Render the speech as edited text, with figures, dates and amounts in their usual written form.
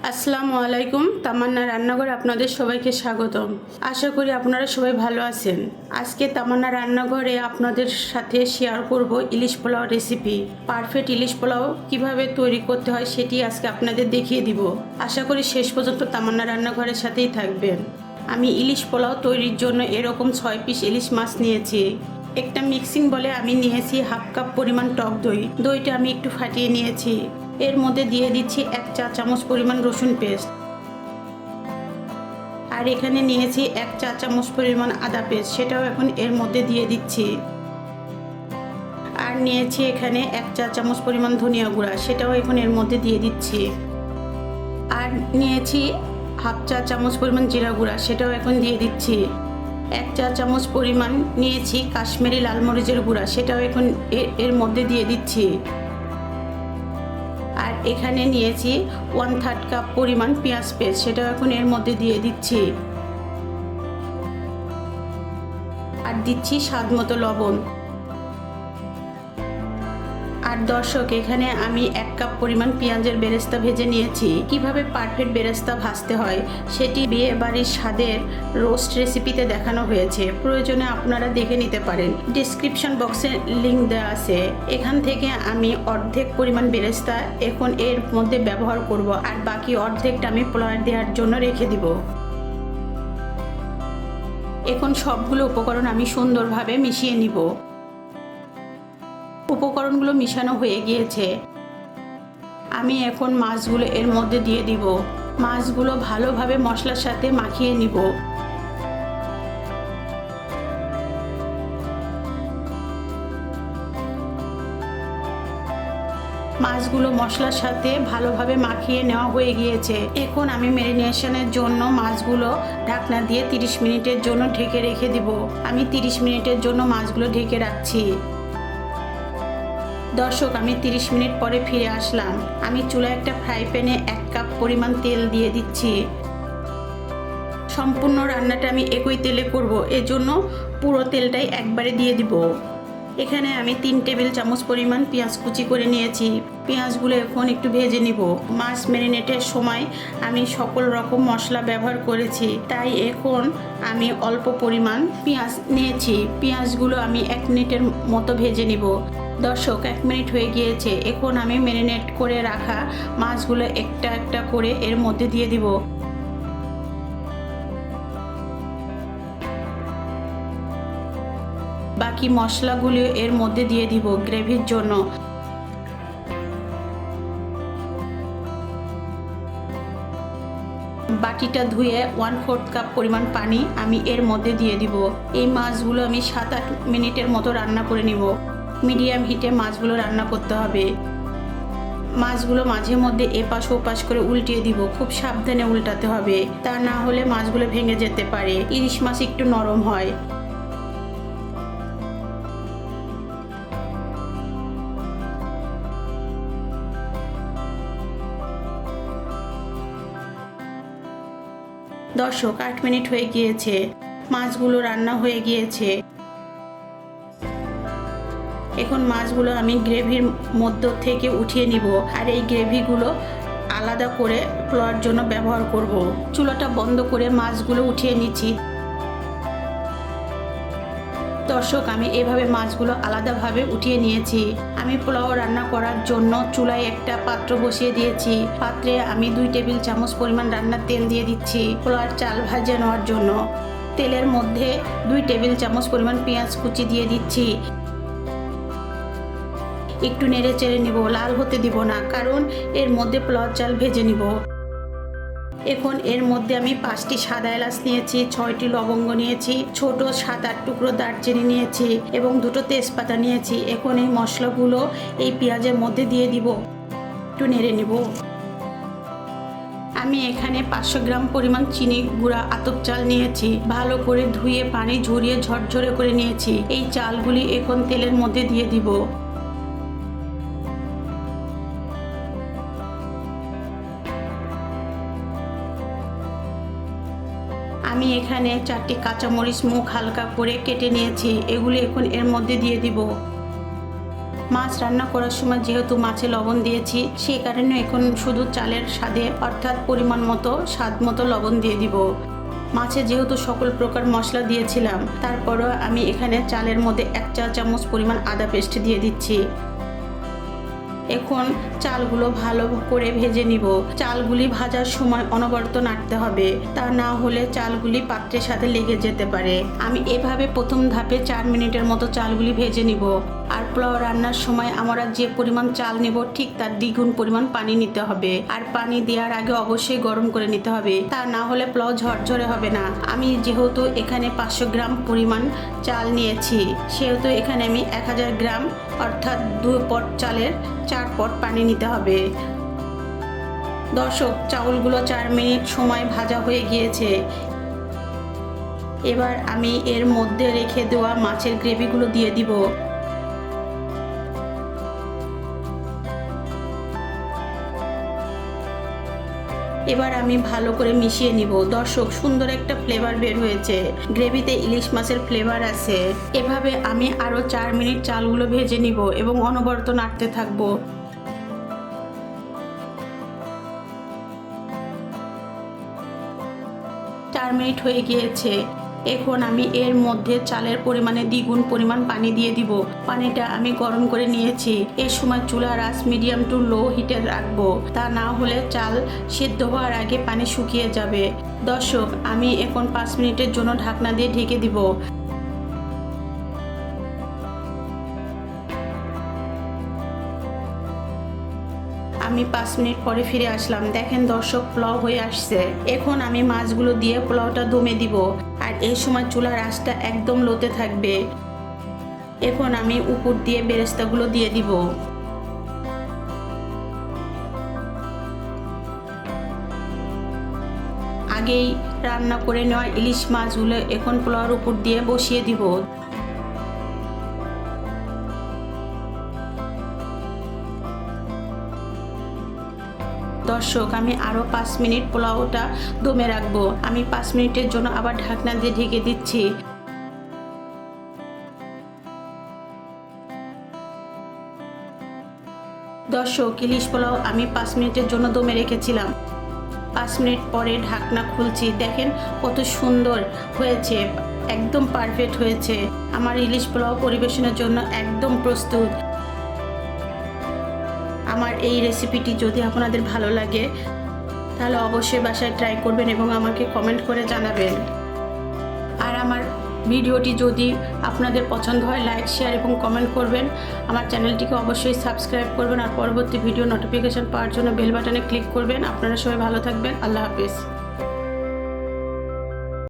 আসসালামু আলাইকুম। তামান্না রান্নাঘরে আপনাদের সবাইকে স্বাগতম। আশা করি আপনারা সবাই ভালো আছেন। আজকে তামান্না রান্নাঘরে আপনাদের সাথে শেয়ার করব ইলিশ পোলাও রেসিপি। পারফেক্ট ইলিশ পোলাও কিভাবে তৈরি করতে হয় সেটি আজকে আপনাদের দেখিয়ে দিব। আশা করি শেষ পর্যন্ত তামান্না রান্নাঘরের সাথেই থাকবেন। আমি ইলিশ পোলাও তৈরির জন্য এরকম 6 পিস ইলিশ মাছ নিয়েছি। একটা মিক্সিং বলে আমি নিয়েছি হাফ কাপ পরিমাণ টক দই। দইটা আমি একটু ফাটিয়ে নিয়েছি। এর মধ্যে দিয়ে দিচ্ছি 1 চা চামচ পরিমাণ রসুন পেস্ট, আর এখানে নিয়েছি 1 চা চামচ পরিমাণ আদা পেস্ট, সেটাও এখন এর মধ্যে দিয়ে দিচ্ছি। আর নিয়েছি এখানে 1 চা চামচ পরিমাণ ধনিয়া গুঁড়া, সেটাও এখন এর মধ্যে দিয়ে দিচ্ছি। আর নিয়েছি হাফ চা চামচ পরিমাণ জিরা গুঁড়া, সেটাও এখন দিয়ে দিচ্ছি। 1 চা চামচ পরিমাণ নিয়েছি কাশ্মীরি লাল মরিচের গুঁড়া, সেটাও এখন এর মধ্যে দিয়ে দিচ্ছি। আর এখানে নিয়েছি 1/3 কাপ পরিমাণ পেঁয়াজ পেস্ট, সেটাও এখন এর মধ্যে দিয়ে দিচ্ছি। আর দিচ্ছি স্বাদ মতো লবণ। আর দর্শক, এখানে আমি 1 কাপ পরিমাণ পেঁয়াজের বেরেস্তা ভেজে নিয়েছি। কিভাবে পারফেক্ট বেরেস্তা ভাজতে হয় সেটি বিয়ে বাড়ির স্বাদের রোস্ট রেসিপিতে দেখানো হয়েছে, প্রয়োজনে আপনারা দেখে নিতে পারেন। ডেসক্রিপশন বক্সে লিংক দেওয়া আছে। এখান থেকে আমি অর্ধেক পরিমাণ বেরেস্তা এখন এর মধ্যে ব্যবহার করব, আর বাকি অর্ধেকটা আমি পোলাও দেওয়ার জন্য রেখে দিব। এখন সবগুলো উপকরণ আমি সুন্দরভাবে মিশিয়ে নিব। উপকরণগুলো মিশানো হয়ে গিয়েছে। আমি এখন মাছগুলো এর মধ্যে দিয়ে দিব। মাছগুলো ভালোভাবে মশলার সাথে মাখিয়ে নিব। মাছগুলো মশলার সাথে ভালোভাবে মাখিয়ে নেওয়া হয়ে গিয়েছে। এখন আমি ম্যারিনেশনের জন্য মাছগুলো ঢাকনা দিয়ে 30 মিনিটের জন্য ঢেকে রেখে দিব। আমি 30 মিনিটের জন্য মাছগুলো ঢেকে রাখছি। দর্শক, আমি 30 মিনিট পরে ফিরে আসলাম। আমি চুলায় একটা ফ্রাই প্যানে 1 কাপ পরিমাণ তেল দিয়ে দিচ্ছি। সম্পূর্ণ রান্নাটা আমি একই তেলে করব, এজন্য পুরো তেলটাই একবারে দিয়ে দিব। এখানে আমি 3 টেবিল চামচ পরিমাণ পেঁয়াজ কুচি করে নিয়েছি। পেঁয়াজগুলো এখন একটু ভেজে নিব। মাছ ম্যারিনেটের সময় আমি সকল রকম মশলা ব্যবহার করেছি, তাই এখন আমি অল্প পরিমাণ পেঁয়াজ নিয়েছি। পেঁয়াজগুলো আমি 1 মিনিটের মতো ভেজে নিব। দর্শক, 1 মিনিট হয়ে গিয়েছে। এখন আমি ম্যারিনেট করে রাখা মাছগুলো একটা একটা করে এর মধ্যে দিয়ে দিব। বাকি মশলাগুলো এর মধ্যে দিয়ে দিব গ্রেভির জন্য। বাটিটা ধুয়ে 1/4 কাপ পরিমাণ পানি আমি এর মধ্যে দিয়ে দিব। এই মাছগুলো আমি 7-8 মিনিটের মতো রান্না করে নিব। মিডিয়াম হিটে মাছগুলো রান্না করতে হবে। মাছগুলো মাঝে মধ্যে এপাশ ওপাশ করে উল্টিয়ে দিব। খুব সাবধানে উল্টাতে হবে, তা না হলে মাছগুলো ভেঙে যেতে পারে। ইলিশ মাছ একটু নরম হয়। দর্শক, 8 মিনিট হয়ে গিয়েছে। মাছগুলো রান্না হয়ে গিয়েছে। এখন মাছগুলো আমি গ্রেভির মধ্য থেকে উঠিয়ে নিব, আর এই গ্রেভিগুলো আলাদা করে পোলাওর জন্য ব্যবহার করব। চুলাটা বন্ধ করে মাছগুলো উঠিয়ে নিচ্ছি। দর্শক, আমি এভাবে মাছগুলো আলাদাভাবে উঠিয়ে নিয়েছি। আমি পোলাও রান্না করার জন্য চুলায় একটা পাত্র বসিয়ে দিয়েছি। পাত্রে আমি 2 টেবিল চামচ পরিমাণ রান্নার তেল দিয়ে দিচ্ছি পোলাওর চাল ভাজা নেওয়ার জন্য। তেলের মধ্যে 2 টেবিল চামচ পরিমাণ পেঁয়াজ কুচি দিয়ে দিচ্ছি। একটু নেড়ে চেড়ে নিব, লাল হতে দিব না, কারণ এর মধ্যে পোলাওর চাল ভেজে নিব। এখন এর মধ্যে আমি 5টি সাদা এলাচ নিয়েছি, 6টি লবঙ্গ নিয়েছি, ছোট 7-8 টুকরো দারচিনি নিয়েছি এবং 2টো তেজপাতা নিয়েছি। এখন এই মশলাগুলো এই পেঁয়াজের মধ্যে দিয়ে দিব। একটু নেড়ে নিব। আমি এখানে 500 গ্রাম পরিমাণ চিনি গুঁড়া আতপ চাল নিয়েছি। ভালো করে ধুয়ে পানি ঝরিয়ে ঝরঝরে করে নিয়েছি। এই চালগুলি এখন তেলের মধ্যে দিয়ে দিব। আমি এখানে 4টি কাঁচামরিচ মুখ হালকা করে কেটে নিয়েছি। এগুলি এখন এর মধ্যে দিয়ে দিব। মাছ রান্না করার সময় যেহেতু মাছে লবণ দিয়েছি, সেই কারণে এখন শুধু চালের স্বাদে অর্থাৎ পরিমাণ মতো স্বাদ মতো লবণ দিয়ে দিব। মাছে যেহেতু সকল প্রকার মশলা দিয়েছিলাম, তারপরও আমি এখানে চালের মধ্যে 1 চা চামচ পরিমাণ আদা পেস্ট দিয়ে দিচ্ছি। এখন চালগুলো ভালো করে ভেজে নিব। চালগুলি ভাজার সময় অনবরত নাড়তে হবে, তা না হলে চালগুলি পাত্রের সাথে লেগে যেতে পারে। আমি এভাবে প্রথম ধাপে 4 মিনিটের মতো চালগুলি ভেজে নিব। আর পোলাও রান্নার সময় আমরা যে পরিমাণ চাল নেব ঠিক তার দ্বিগুণ পরিমাণ পানি নিতে হবে। আর পানি দেওয়ার আগে অবশ্যই গরম করে নিতে হবে, তা না হলে পোলাও ঝরঝরে হবে না। আমি যেহেতু এখানে 500 গ্রাম পরিমাণ চাল নিয়েছি, সেহেতু এখানে আমি 1000 গ্রাম অর্থাৎ 2 পট চালের 4 পট পানি নিতে হবে। দর্শক, চাউলগুলো 4 মিনিট সময় ভাজা হয়ে গিয়েছে। এবার আমি এর মধ্যে রেখে দেওয়া মাছের গ্রেভিগুলো দিয়ে দিব। এবার আমি ভালো করে মিশিয়ে নিব। দর্শক, সুন্দর একটা ফ্লেভার বের হয়েছে। গ্রেভিতে ইলিশ মাছের ফ্লেভার আছে। এভাবে আমি আরো 4 মিনিট চালগুলো ভেজে নিব এবং অনবরত নাড়তে থাকবো। 4 মিনিট হয়ে গিয়েছে। এখন আমি এর মধ্যে চালের পরিমাণে দ্বিগুণ পরিমাণ পানি দিয়ে দিব। পানিটা আমি গরম করে নিয়েছি। এই সময় চুলার আঁচ মিডিয়াম টু লো হিটে রাখবো, তা না হলে চাল সিদ্ধ হওয়ার আগে পানি শুকিয়ে যাবে। দর্শক, আমি এখন 5 মিনিটের জন্য ঢাকনা দিয়ে ঢেকে দিব। আমি 5 মিনিট পরে ফিরে আসলাম। দেখেন দর্শক, পোলাও হয়ে আসছে। এখন আমি মাছগুলো দিয়ে পোলাওটা দমে দিব। আর এই সময় চুলার আঁচটা একদম লোতে থাকবে। এখন আমি উপর দিয়ে বেরেস্তাগুলো দিয়ে দিব। আগেই রান্না করে নেওয়া ইলিশ মাছগুলো এখন পোলাওর উপর দিয়ে বসিয়ে দিব। দর্শক, আমি আরো 5 মিনিট পোলাওটা দমে রাখবো। আমি 5 মিনিটের জন্য আবার ঢাকনা দিয়ে ঢেকে দিচ্ছি। দর্শক, ইলিশ পোলাও আমি 5 মিনিটের জন্য দমে রেখেছিলাম। 5 মিনিট পরে ঢাকনা খুলছি। দেখেন কত সুন্দর হয়েছে, একদম পারফেক্ট হয়েছে। আমার ইলিশ পোলাও পরিবেশনের জন্য একদম প্রস্তুত। আমার এই রেসিপিটি যদি আপনাদের ভালো লাগে তাহলে অবশ্যই বাসায় ট্রাই করবেন এবং আমাকে কমেন্ট করে জানাবেন। আর আমার ভিডিওটি যদি আপনাদের পছন্দ হয় লাইক, শেয়ার এবং কমেন্ট করবেন। আমার চ্যানেলটিকে অবশ্যই সাবস্ক্রাইব করবেন আর পরবর্তী ভিডিও নোটিফিকেশন পাওয়ার জন্য বেল বাটনে ক্লিক করবেন। আপনারা সবাই ভালো থাকবেন। আল্লাহ হাফেজ।